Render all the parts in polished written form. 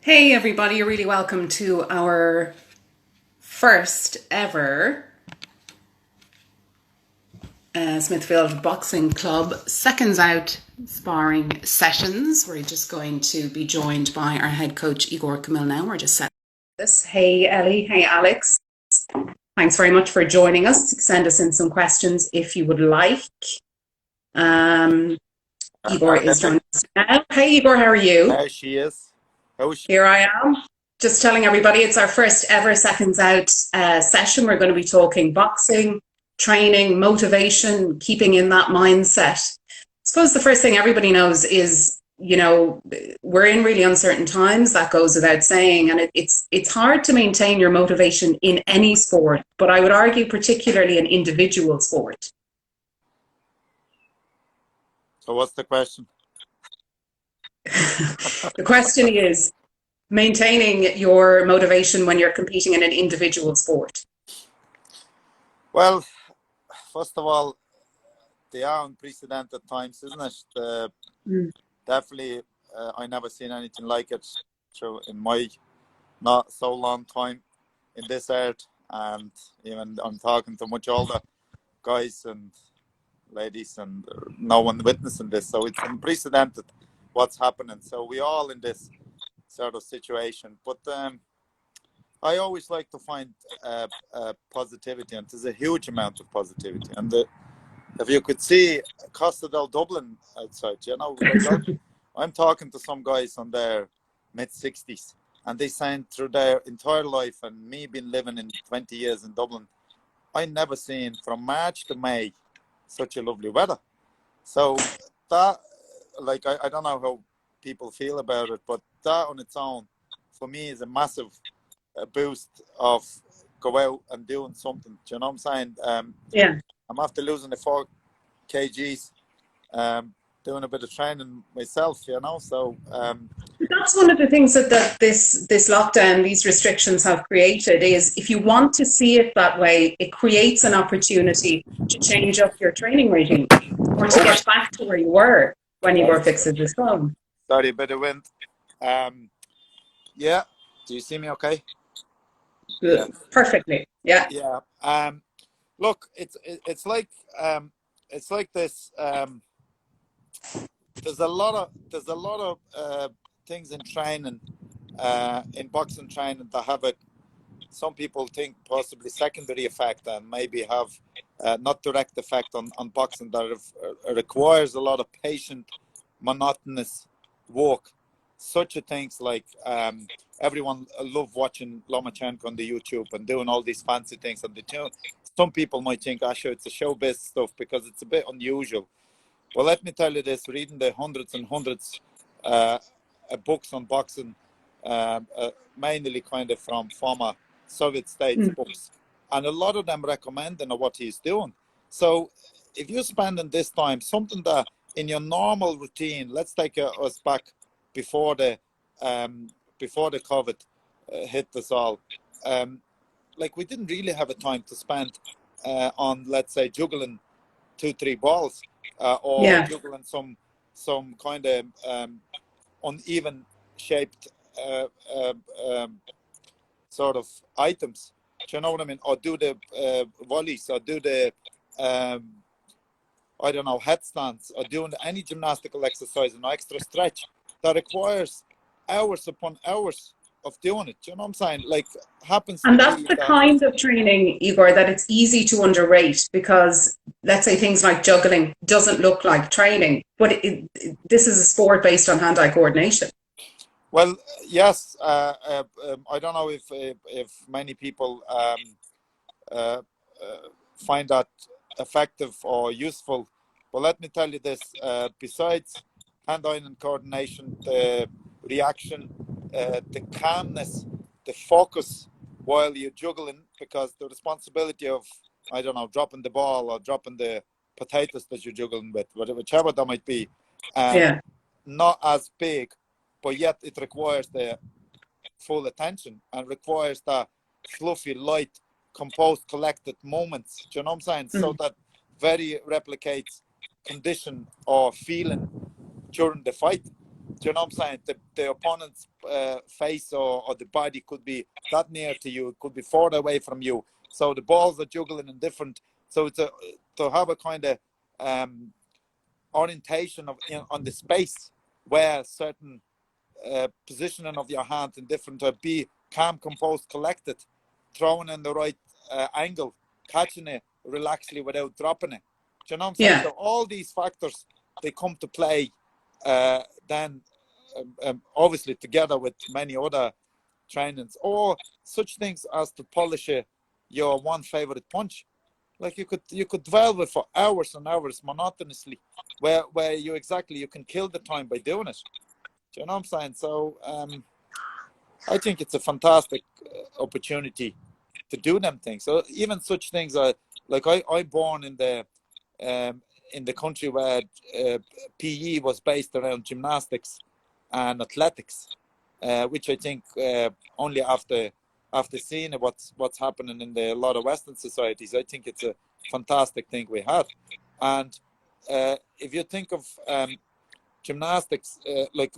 Hey everybody, you're really welcome to our first ever Smithfield Boxing Club Seconds Out sparring sessions. We're just going to be joined by our head coach Igor Khmil now. We're just setting this. Hey Ellie, hey Alex. Thanks very much for joining us. Send us in some questions if you would like. Um, Igor is Okay, joining us now. Hey Igor, how are you? there she is. How is she? Here I am. Just telling everybody it's our first ever Seconds Out session. We're going to be talking boxing, training, motivation, keeping in that mindset. I suppose the first thing everybody knows is, we're in really uncertain times. That goes without saying, and it's hard to maintain your motivation in any sport, but I would argue particularly in individual sport. So what's the question? The question is maintaining your motivation when you're competing in an individual sport. Well, first of all, they are unprecedented times, isn't it? Mm. Definitely, I never seen anything like it. So in my not so long time in this earth, and even I'm talking to much older guys and ladies, and no one witnessing this. So it's unprecedented what's happening. So we all in this sort of situation, but I always like to find positivity, and there's a huge amount of positivity. And if you could see Costa del Dublin outside, like I'm talking to some guys on their mid 60s, and they signed through their entire life, and me been living in 20 years in Dublin, I never seen from March to May such a lovely weather. So that, like, I don't know how people feel about it, but that on its own, for me, is a massive boost of go out and doing something. Do you know what I'm saying? Yeah. I'm after losing the 4 kgs, doing a bit of training myself, So That's one of the things that this lockdown, these restrictions have created is if you want to see it that way, it creates an opportunity to change up your training regime or to oh, get back to where you were when you were sorry, fixing this phone. sorry, a bit of wind. Um, yeah. Do you see me? Okay. Yeah, Good. Perfectly. Yeah. yeah. Look, it's like this. There's a lot of things in training, in boxing training that have a some people think possibly secondary effect and maybe have not direct effect on boxing that requires a lot of patient, monotonous work. Such a things like everyone love watching Lomachenko on the YouTube and doing all these fancy things on the tune. Some people might think, sure, it's a showbiz stuff because it's a bit unusual. Well, let me tell you this: reading the hundreds and hundreds books on boxing, mainly kind of from former Soviet states Mm. books, and a lot of them recommending what he's doing. So, if you're spending this time, something that in your normal routine, let's take us back before the um, before the COVID hit us all. Um, like we didn't really have a time to spend on, let's say, juggling 2 3 balls or Yeah. juggling some kind of uneven shaped uh, uh, um, sort of items. Do you know what I mean? Or do the volleys, or do the I don't know, headstands, or doing any gymnastical exercise and extra stretch that requires hours upon hours of doing it. Do you know what I'm saying? Like happens to And that's be the that. kind of training, Igor, that it's easy to underrate because let's say things like juggling doesn't look like training, but this is a sport based on hand-eye coordination. Well, yes. I don't know if many people uh, find that effective or useful. But let me tell you this: besides hand-eye coordination, the reaction, the calmness, the focus while you're juggling, because the responsibility of, I don't know, dropping the ball or dropping the potatoes that you're juggling with, whichever that might be, um, Yeah. not as big, but yet it requires the full attention and requires that fluffy, light, composed, collected moments. Do you know what I'm saying? So Mm. that very replicates condition or feeling during the fight. you know what I'm saying? The opponent's face or the body could be that near to you. It could be further away from you. So the balls are juggling in different. So it's to have a kind of orientation of on the space where certain positioning of your hand in different to be calm, composed, collected, throwing in the right angle, catching it relaxedly without dropping it. Do you know what I'm saying? Yeah. So all these factors, they come to play then obviously together with many other trainings or such things as to polish your one favorite punch. Like you could dwell with for hours and hours monotonously where you can kill the time by doing it. Do you know what I'm saying? So I think it's a fantastic opportunity to do them things. So even such things are like I born in the country where PE was based around gymnastics and athletics, which I think only after seeing what's happening in a lot of Western societies, I think it's a fantastic thing we have. And if you think of gymnastics, like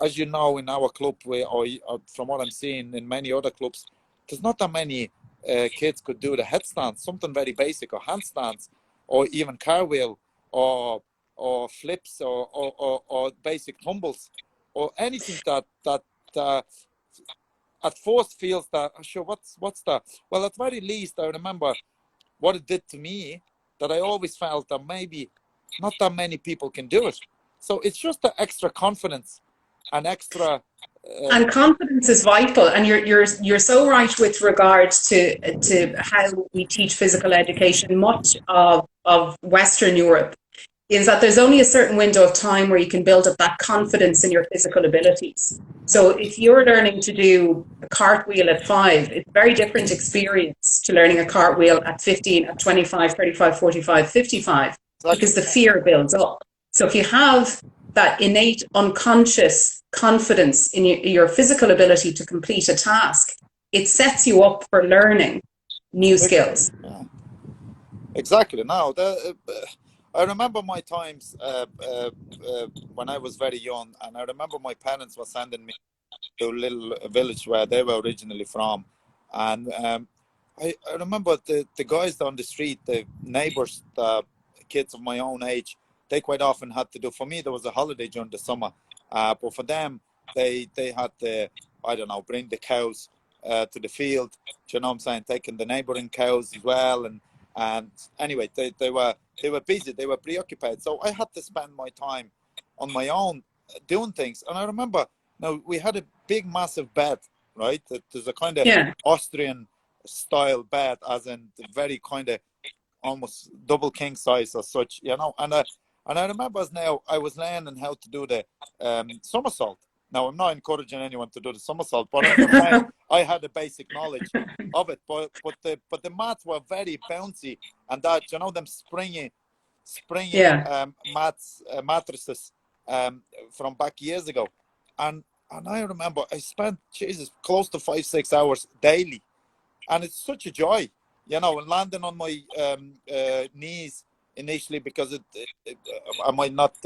as you know, in our club, or from what I'm seeing in many other clubs, there's not that many kids could do the headstand, something very basic, or handstands, or even cartwheel, or flips, or basic tumbles, or anything that at first feels that sure what's that? Well, at very least, I remember what it did to me. That I always felt that maybe not that many people can do it. So it's just the extra confidence and extra. And confidence is vital, and you're so right with regards to how we teach physical education. Much of Western Europe is that there's only a certain window of time where you can build up that confidence in your physical abilities. So if you're learning to do a cartwheel at 5, it's a very different experience to learning a cartwheel at 15, at 25, 35, 45, 55, because the fear builds up. So if you have that innate unconscious confidence in your physical ability to complete a task, it sets you up for learning new skills. Yeah. Exactly. Now, I remember my times when I was very young, and I remember my parents were sending me to a little village where they were originally from, and I remember the guys down the street, the neighbors, the kids of my own age, they quite often had to do. For me, there was a holiday during the summer, but for them, they had to, I don't know, bring the cows to the field. Do you know what I'm saying? Taking the neighboring cows as well, and anyway, they were busy, they were preoccupied. So I had to spend my time on my own doing things. And I remember, now we had a big, massive bed, right? There's a kind of Austrian style bed, as in the very kind of almost double king size or such, you know. And I remember as now I was learning how to do the somersault. Now, I'm not encouraging anyone to do the somersault, but I'm just saying I had a basic knowledge of it. But the mats were very bouncy, and that, you know, them springy mattresses from back years ago. And I remember I spent, Jesus, close to 5-6 hours daily, and it's such a joy, you know, and landing on my knees initially, because I might not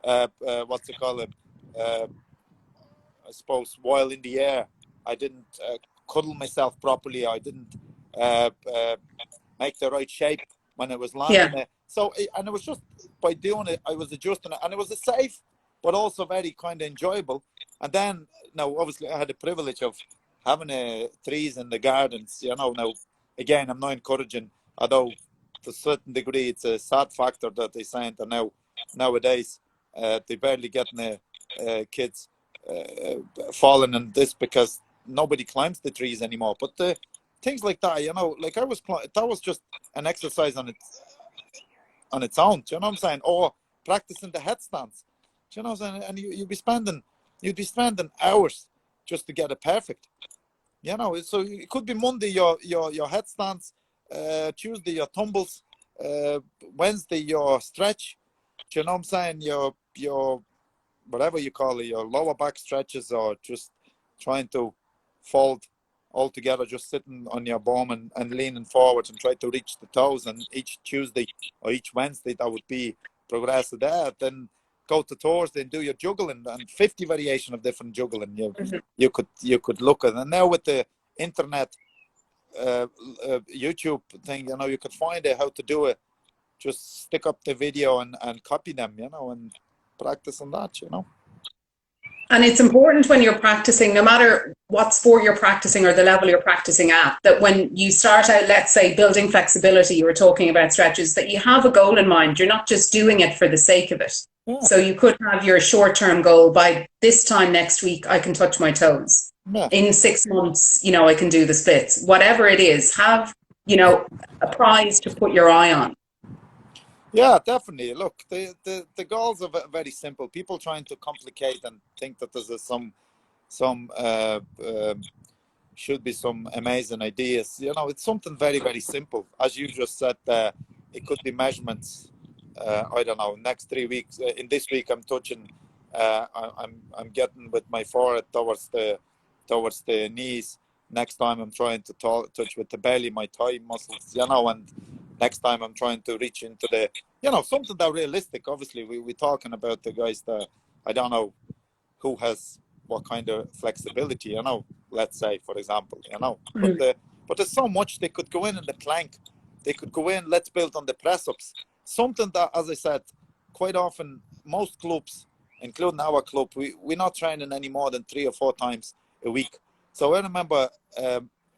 what's it called, I suppose, while in the air, I didn't cuddle myself properly. I didn't make the right shape when I was landing there. So, and it was just by doing it, I was adjusting it, and it was a safe, but also very kind of enjoyable. And then, now, obviously, I had the privilege of having trees in the gardens. You know, now, again, I'm not encouraging, although to a certain degree, it's a sad factor that they say that nowadays they barely get kids falling in this because nobody climbs the trees anymore. But things like that, you know, like that was just an exercise on its own. Do you know what I'm saying? Or practicing the headstands. Do you know what I'm saying? And you'd be spending hours just to get it perfect. You know, so it could be Monday your headstands, Tuesday your tumbles, Wednesday your stretch. Do you know what I'm saying? Your whatever you call it, your lower back stretches, or just trying to fold all together, just sitting on your bum and leaning forward and try to reach the toes. And each Tuesday or each Wednesday, that would be progressive there. Then go to Thursday and do your juggling and 50 variation of different juggling you could look at. And now with the internet, YouTube thing, you know, you could find out how to do it. Just stick up the video and copy them, you know, and practice on that, you know. And it's important when you're practicing, no matter what sport you're practicing or the level you're practicing at, that when you start out, let's say, building flexibility, you were talking about stretches, that you have a goal in mind. You're not just doing it for the sake of it. Yeah. So you could have your short-term goal: by this time next week, I can touch my toes. Yeah. In 6 months, you know, I can do the splits. Whatever it is, have, you know, a prize to put your eye on. Yeah, definitely. Look, the goals are very simple. People trying to complicate and think that there's some should be some amazing ideas. You know, it's something very, very simple. As you just said, it could be measurements. I don't know. Next 3 weeks, in this week, I'm touching. I'm getting with my forehead towards the knees. Next time, I'm trying to touch with the belly, my thigh muscles. You know, and next time I'm trying to reach into the, you know, something that realistic. Obviously, we're talking about the guys that I don't know who has what kind of flexibility, you know, let's say, for example, you know. But there's so much. They could go in the plank. They could go in, let's build on the press-ups. Something that, as I said, quite often, most clubs, including our club, we're not training any more than 3 or 4 times a week. So I remember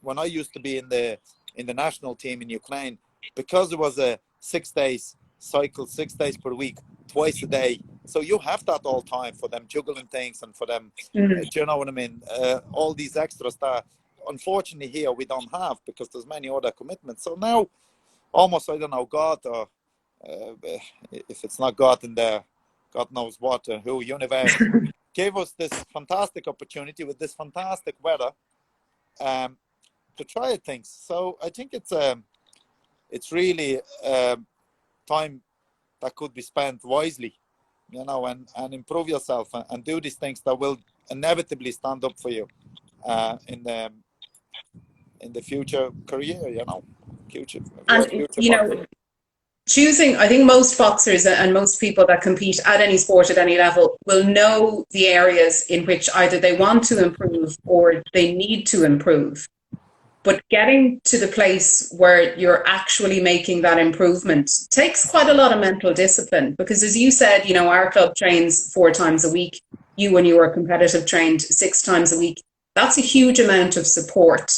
when I used to be in the national team in Ukraine, because it was a 6 days cycle, 6 days per week, twice a day. So you have that all time for them juggling things and for them, do you know what I mean? All these extras that unfortunately here we don't have because there's many other commitments. So now almost, I don't know, God, or if it's not God in there, God knows what, who, universe, gave us this fantastic opportunity with this fantastic weather to try things. So I think it's really time that could be spent wisely, you know, and improve yourself and do these things that will inevitably stand up for you in the future career, you know, future. And, you know, choosing, I think most boxers and most people that compete at any sport at any level will know the areas in which either they want to improve or they need to improve. But getting to the place where you're actually making that improvement takes quite a lot of mental discipline, because as you said, you know, our club trains 4 times a week. You, when you were competitive, trained 6 times a week. That's a huge amount of support.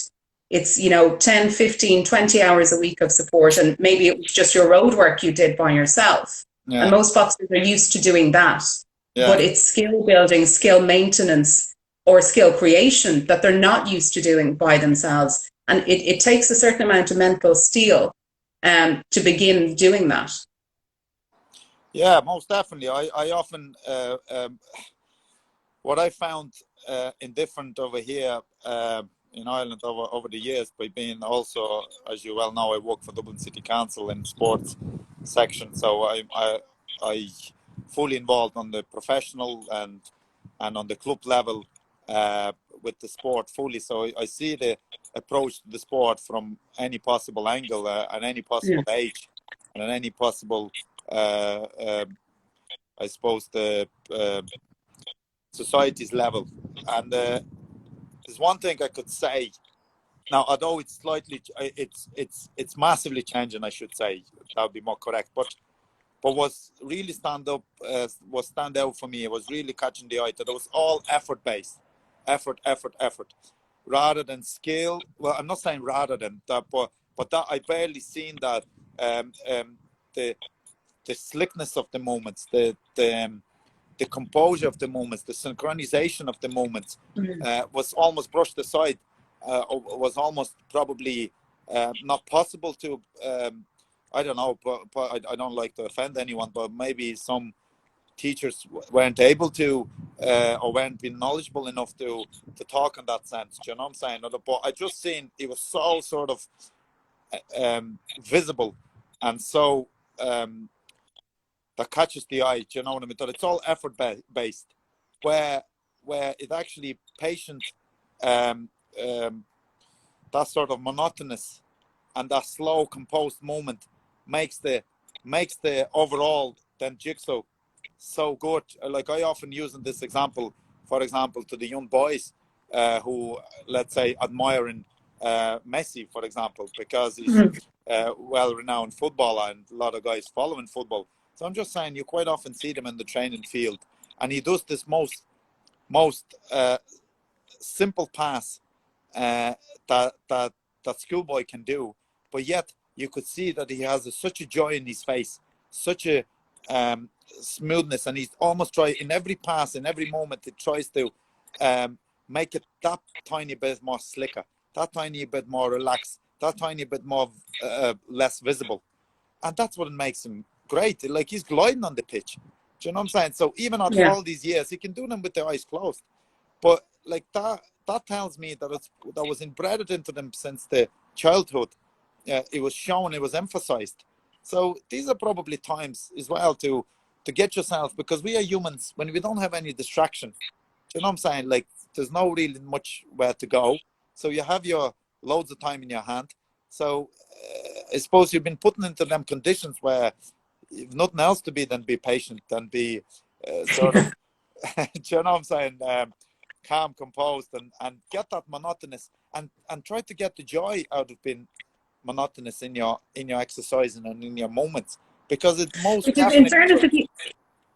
It's, you know, 10, 15, 20 hours a week of support. And maybe it was just your road work you did by yourself. Yeah. And most boxers are used to doing that. Yeah. But it's skill building, skill maintenance, or skill creation that they're not used to doing by themselves. And it takes a certain amount of mental steel to begin doing that. Yeah, most definitely. I often, what I found indifferent over here in Ireland over the years, by being also, as you well know, I work for Dublin City Council in sports section. So I fully involved on the professional and on the club level with the sport fully. So I see the approach to the sport from any possible angle and any possible age and at any possible, I suppose, the society's level. And there's one thing I could say now, although it's slightly, it's massively changing, I should say. That would be more correct. But was really stand out for me. It was really catching the eye that it was all effort based. Effort, rather than skill. Well, I'm not saying rather than that, but that I barely seen that the slickness of the moments, the composure of the moments, the synchronization of the moments was almost brushed aside. Was almost probably not possible to. I don't know, but I don't like to offend anyone, but maybe some teachers weren't able to or weren't being knowledgeable enough to talk in that sense. Do you know what I'm saying? But I just seen it was so sort of visible and so that catches the eye. Do you know what I mean? That it's all effort based, where it actually patient, that sort of monotonous and that slow composed moment makes the overall then jigsaw so good. Like I often use in this example, for example, to the young boys who, let's say, admiring Messi, for example, because he's well-renowned footballer and a lot of guys following football. So I'm just saying, you quite often see them in the training field, and he does this most simple pass that schoolboy can do, but yet you could see that he has such a joy in his face, such a smoothness, and he's almost try in every pass, in every moment, he tries to make it that tiny bit more slicker, that tiny bit more relaxed, that tiny bit more less visible, and that's what makes him great. Like he's gliding on the pitch. Do you know what I'm saying? So even after all these years, he can do them with their eyes closed. But like that tells me that that was inbred into them since the childhood. It was shown, it was emphasized. So these are probably times as well to get yourself, because we are humans, when we don't have any distraction. Do you know what I'm saying? Like there's no really much where to go. So you have your loads of time in your hand. So I suppose you've been putting into them conditions where you've nothing else to be than be patient and be sort of, do you know what I'm saying? Calm, composed, and get that monotonous, and try to get the joy out of being monotonous in your exercising and in your moments, because it's most Because in fairness,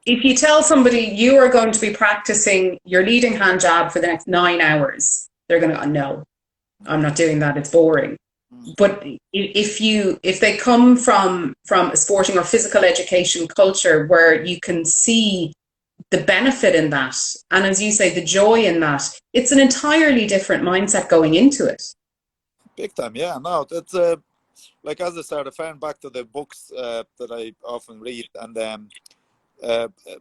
if you tell somebody you are going to be practicing your leading hand jab for the next 9 hours, they're going to go, no, I'm not doing that. It's boring. But if they come from a sporting or physical education culture where you can see the benefit in that, and as you say, the joy in that, it's an entirely different mindset going into it. Big time, yeah. No, that's like, as I said, referring back to the books that I often read, and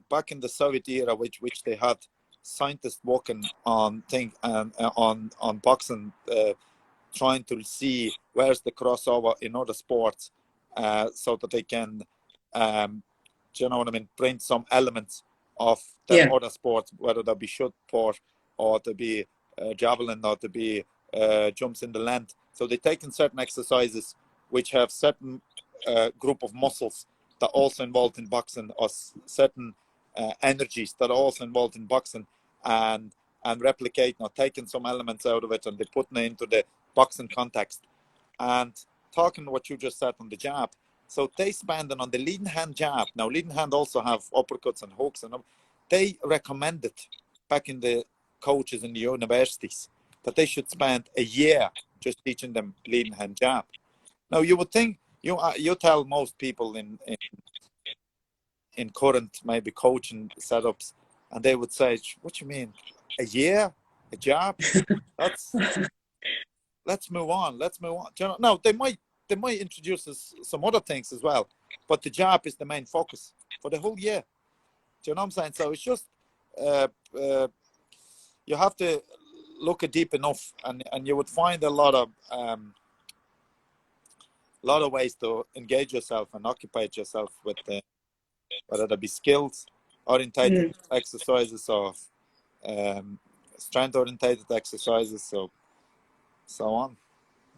back in the Soviet era, which they had scientists working on on boxing, trying to see where's the crossover in other sports, so that they can, do you know what I mean, bring some elements of the other sports, whether that be shot put, or to be javelin, or to be jumps in the land. So they take in certain exercises which have certain group of muscles that are also involved in boxing, or certain energies that are also involved in boxing, and replicating or taking some elements out of it, and they put it into the boxing context. And talking what you just said on the jab, so they spend on the leading hand jab. Now, leading hand also have uppercuts and hooks, and they recommended back in the coaches in the universities that they should spend a year just teaching them leading hand jab. Now, you would think, you tell most people in current maybe coaching setups, and they would say, "What you mean, a year, a jab? That's let's move on. Let's move on." You know, no, they might introduce us some other things as well, but the jab is the main focus for the whole year. Do you know what I'm saying? So it's just you have to look deep enough, and you would find a lot of ways to engage yourself and occupy yourself with whether that be skills orientated exercises, or strength orientated exercises, so on.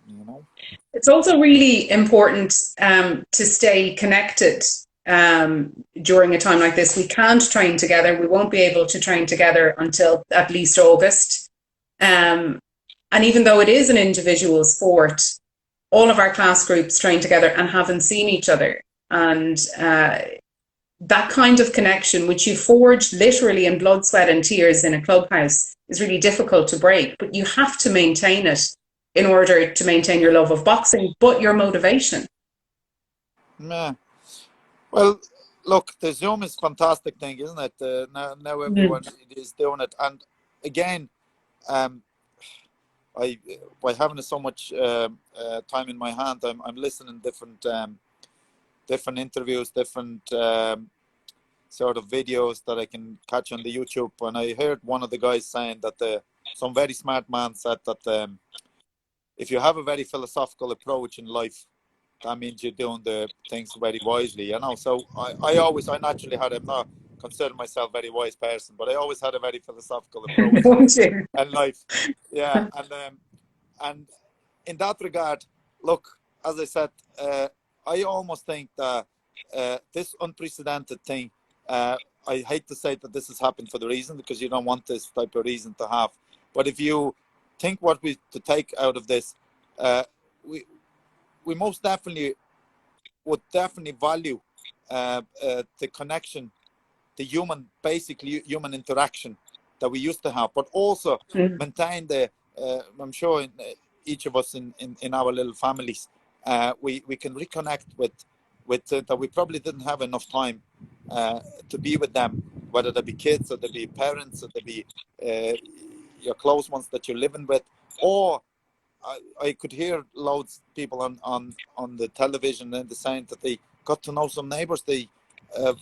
You know, it's also really important to stay connected during a time like this. We can't train together. We won't be able to train together until at least August. And even though it is an individual sport, all of our class groups train together and haven't seen each other. And that kind of connection, which you forge literally in blood, sweat and tears in a clubhouse, is really difficult to break. But you have to maintain it in order to maintain your love of boxing, but your motivation. Yeah. Well, look, the Zoom is a fantastic thing, isn't it? Now everyone is doing it. And again, by having so much time in my hand, I'm listening different interviews, different sort of videos that I can catch on the YouTube. And I heard one of the guys saying that some very smart man said that if you have a very philosophical approach in life, that means you're doing the things very wisely, you know. So I naturally I'm not consider myself a very wise person, but I always had a very philosophical approach in life. Yeah, and in that regard, look, as I said, I almost think that this unprecedented thing, I hate to say that this has happened for the reason, because you don't want this type of reason to have. But if you think what we to take out of this, we most definitely would definitely value the connection, the basically human interaction that we used to have, but also maintain the. I'm sure each of us in our little families, we can reconnect with that we probably didn't have enough time to be with them, whether they be kids or they be parents or they be your close ones that you're living with, or I could hear loads of people on the television and the saying that they got to know some neighbours they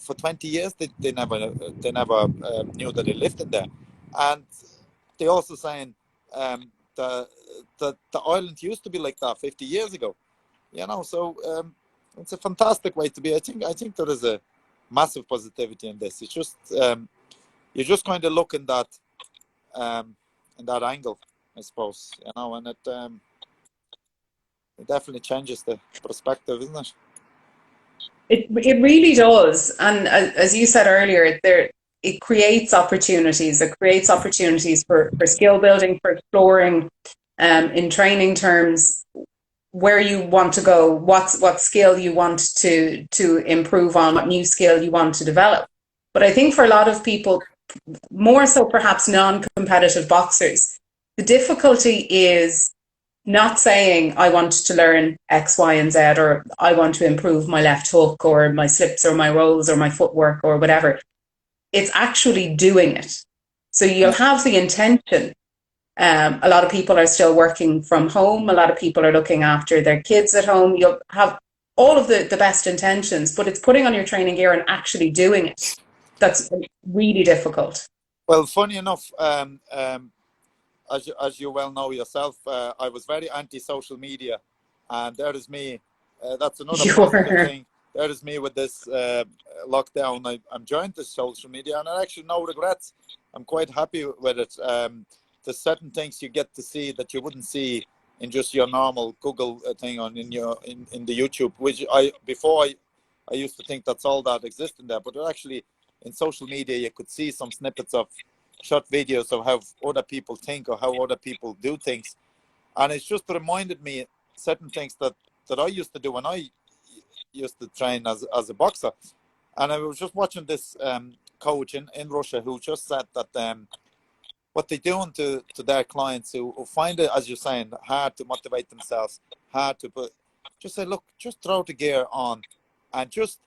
for 20 years they never knew that they lived in there, and they also saying the island used to be like that 50 years ago, so it's a fantastic way to be. I think there is a massive positivity in this. It's just you just kind of look in that angle, I suppose, and it definitely changes the perspective, isn't it? It really does, and as you said earlier, it creates opportunities. It creates opportunities for skill building, for exploring, in training terms, where you want to go, what skill you want to improve on, what new skill you want to develop. But I think for a lot of people, more so perhaps non-competitive boxers, the difficulty is not saying I want to learn X, Y, and Z, or I want to improve my left hook or my slips or my rolls or my footwork or whatever. It's actually doing it. So you'll have the intention. A lot of people are still working from home. A lot of people are looking after their kids at home. You'll have all of the best intentions, but it's putting on your training gear and actually doing it. That's really difficult. Well, funny enough, as you well know yourself, I was very anti-social media, and there is me. That's another positive thing. There is me with this lockdown. I'm joined to social media, and I actually no regrets. I'm quite happy with it. There's certain things you get to see that you wouldn't see in just your normal Google thing in the YouTube, which I used to think that's all that exists in there, but actually in social media you could see some snippets of short videos of how other people think or how other people do things, and it's just reminded me certain things that I used to do when I used to train as a boxer. And I was just watching this coach in Russia who just said that what they're doing to their clients who find it, as you're saying, hard to motivate themselves, hard to put, just say, look, just throw the gear on and just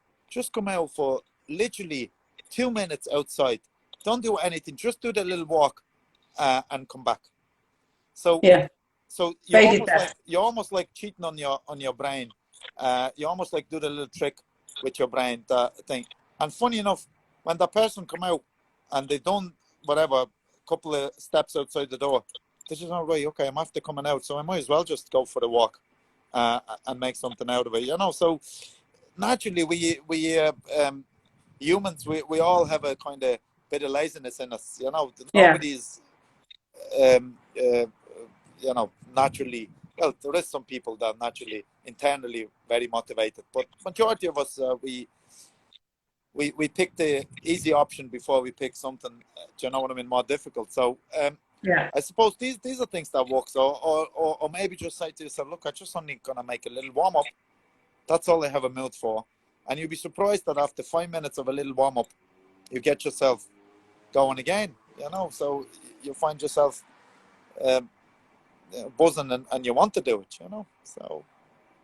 come out for literally 2 minutes outside. Don't do anything. Just do the little walk and come back. So yeah. So you're almost like cheating on your brain. You almost like do the little trick with your brain thing. And funny enough, when that person come out and they done whatever, couple of steps outside the door, they just know, right, okay, I'm after coming out, so I might as well just go for the walk and make something out of it. So naturally we humans, we all have a kind of bit of laziness in us. Nobody's naturally, well, there is some people that are naturally internally very motivated, but majority of us we pick the easy option before we pick something, do you know what I mean, more difficult. So Yeah. I suppose these are things that work. So or maybe just say to yourself, look, I just only gonna make a little warm up. That's all I have a mood for. And you'll be surprised that after 5 minutes of a little warm up, you get yourself going again. So you find yourself buzzing and you want to do it. So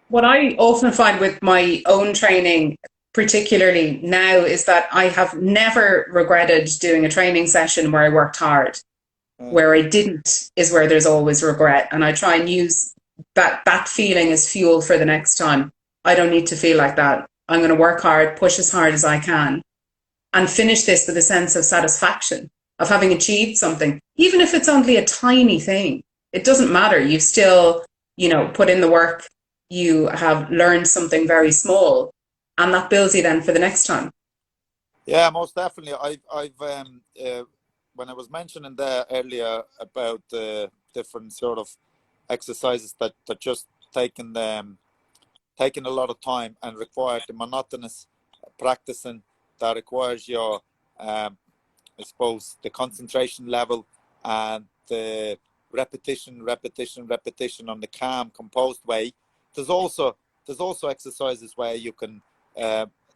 what I often find with my own training, particularly now, is that I have never regretted doing a training session where I worked hard. Where I didn't is where there's always regret, and I try and use that feeling as fuel for the next time. I don't need to feel like that. I'm going to work hard, push as hard as I can, and finish this with a sense of satisfaction of having achieved something, even if it's only a tiny thing. It doesn't matter. You've still, put in the work. You have learned something very small, and that builds you then for the next time. Yeah, most definitely. I've when I was mentioning there earlier about the different sort of exercises that just taking a lot of time and require the monotonous practicing that requires your I suppose the concentration level and the repetition on the calm, composed way. There's also exercises where you can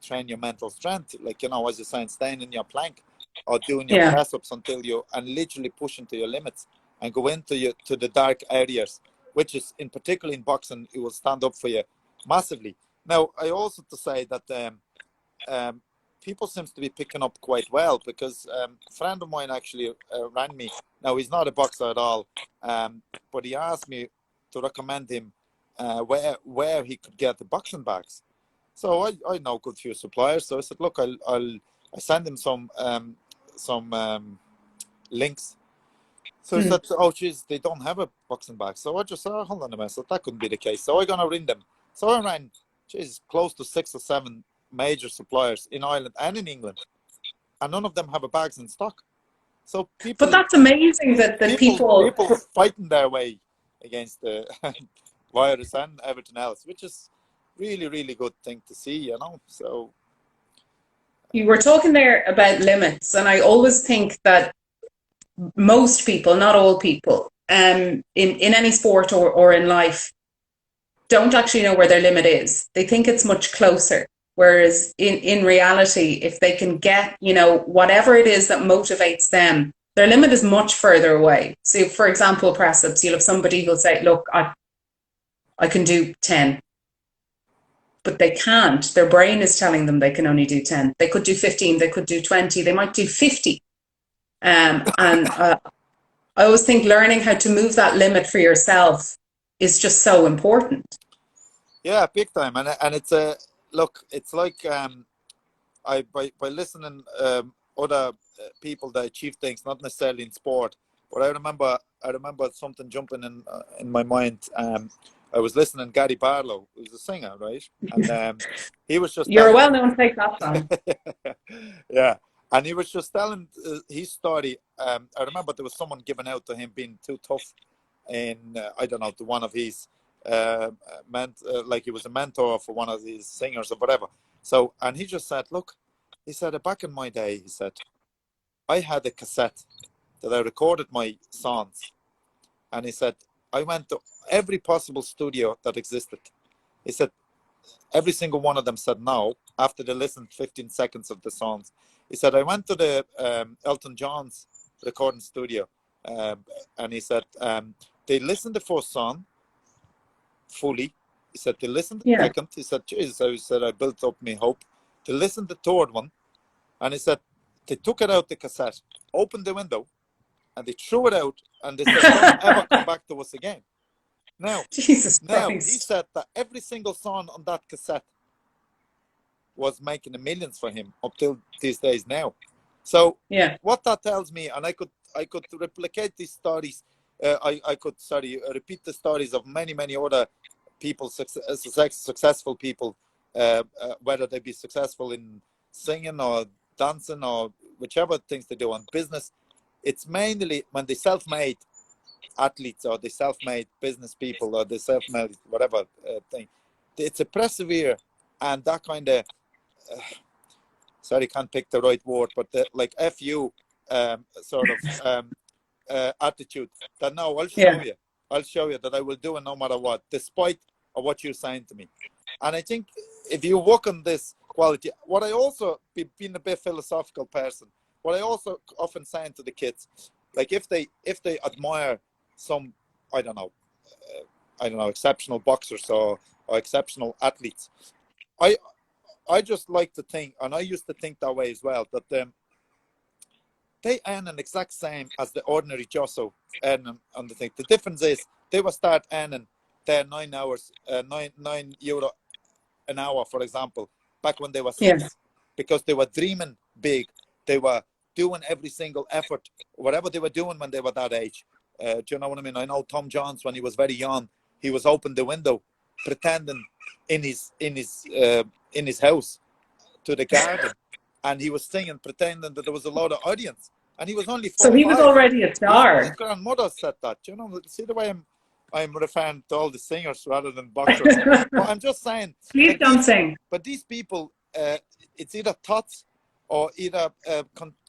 train your mental strength, like, you know, as you're saying, staying in your plank or doing your press-ups until and literally pushing to your limits and go into to the dark areas, which is, in particular in boxing, it will stand up for you massively. Now, I also to say that people seems to be picking up quite well, because a friend of mine actually rang me. Now, he's not a boxer at all, but he asked me to recommend him where he could get the boxing bags. So I know a good few suppliers. So I said, look, I send him some links. So he said, oh, geez, they don't have a boxing bag. So I just said, oh, hold on a minute. So that couldn't be the case. So I'm going to ring them. So I ran, geez, close to 6 or 7 major suppliers in Ireland and in England, and none of them have a bags in stock. So people, but that's amazing that people fighting their way against the virus and everything else, which is really, really good thing to see, you know. So you were talking there about limits, and I always think that most people, not all people, in any sport or in life, don't actually know where their limit is. They think it's much closer. Whereas in reality, if they can get, you know, whatever it is that motivates them, their limit is much further away. So, for example, press-ups, you'll have somebody who'll say, look, I can do 10. But they can't. Their brain is telling them they can only do 10. They could do 15, they could do 20, they might do 50. I always think learning how to move that limit for yourself is just so important. Yeah, big time. And it's a... Look, it's like by listening other people that achieve things, not necessarily in sport, but I remember something jumping in my mind. I was listening to Gary Barlow, who's a singer, right? And he was just... You're a well-known take that song. Yeah, and he was just telling his story. I remember there was someone giving out to him being too tough in, I don't know, to one of his... like he was a mentor for one of these singers or whatever. So, and he just said, look, he said, back in my day, he said, I had a cassette that I recorded my songs. And he said, I went to every possible studio that existed. He said, every single one of them said no, after they listened 15 seconds of the songs. He said, I went to the Elton John's recording studio. And he said, they listened the first song fully. He said they listened to the second. He said, Jesus, he said, I built up my hope. They listened to the third one, and he said they took it out the cassette, opened the window, and they threw it out, and they said, don't ever come back to us again. Now, Jesus now Christ. he said that every single song on that cassette was making the millions for him up till these days now. So what that tells me, and I could replicate these stories. I could repeat the stories of many other people, successful people, whether they be successful in singing or dancing or whichever things they do on business. It's mainly when they self-made athletes or the self-made business people or the self-made whatever thing. It's a persevere and that kind of sorry, can't pick the right word, but like FU sort of attitude that no, I'll show you that I will do it no matter what, despite of what you're saying to me. And I think if you work on this quality, what I also being a bit philosophical person, what I also often saying to the kids, like if they admire some I don't know exceptional boxers or exceptional athletes, I just like to think, and I used to think that way as well, that they earn an exact same as the ordinary Josso earning on the thing. The difference is they will start earning their €9 an hour, for example, back when they were 6, because they were dreaming big. They were doing every single effort, whatever they were doing when they were that age. Do you know what I mean? I know Tom Jones, when he was very young, he was open the window, pretending in his house to the garden, and he was singing, pretending that there was a lot of audience, and he was only 4 So he was already a star. His grandmother said that. You know, see the way I'm referring to all the singers rather than boxers. But I'm just saying. Please don't sing. But these people, it's either thoughts or either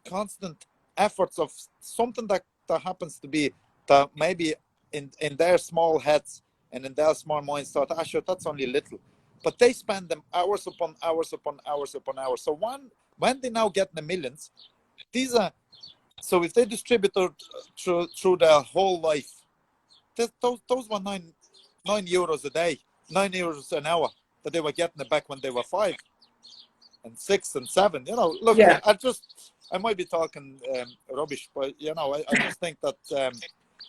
constant efforts of something that happens to be that maybe in their small heads and in their small minds thought, sure, that's only little. But they spend them hours upon hours upon hours upon hours. So when they now get in the millions, these are, so if they distribute it through their whole life, those were 9 euros a day, 9 euros an hour that they were getting it back when they were 5 and 6 and 7. You know, look, Yeah. I might be talking rubbish, but you know, I just think that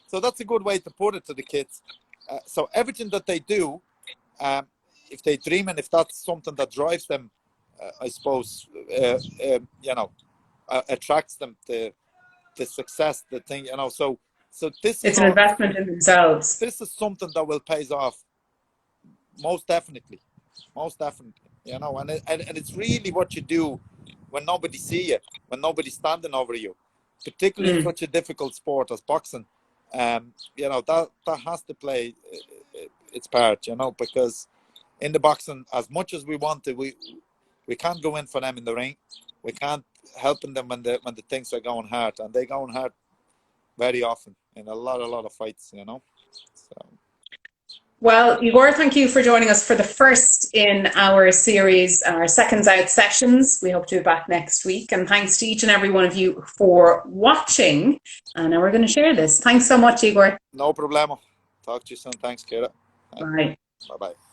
so that's a good way to put it to the kids. So everything that they do, if they dream and if that's something that drives them, I suppose, you know, attracts them to the success, the thing, you know. So this It's is an investment in themselves. this is something that will pays off most definitely, you know. And it's really what you do when nobody see you, when nobody's standing over you, particularly in such a difficult sport as boxing. You know, that has to play its part, you know, because in the boxing, as much as we want to, we can't go in for them in the ring. We can't help them when the things are going hard, and they're going hard very often in a lot of fights, you know. So. Well, Igor, thank you for joining us for the first in our series, our Seconds Out sessions. We hope to be back next week. And thanks to each and every one of you for watching. And now we're going to share this. Thanks so much, Igor. No problemo. Talk to you soon. Thanks, Ciara. Bye. Bye-bye.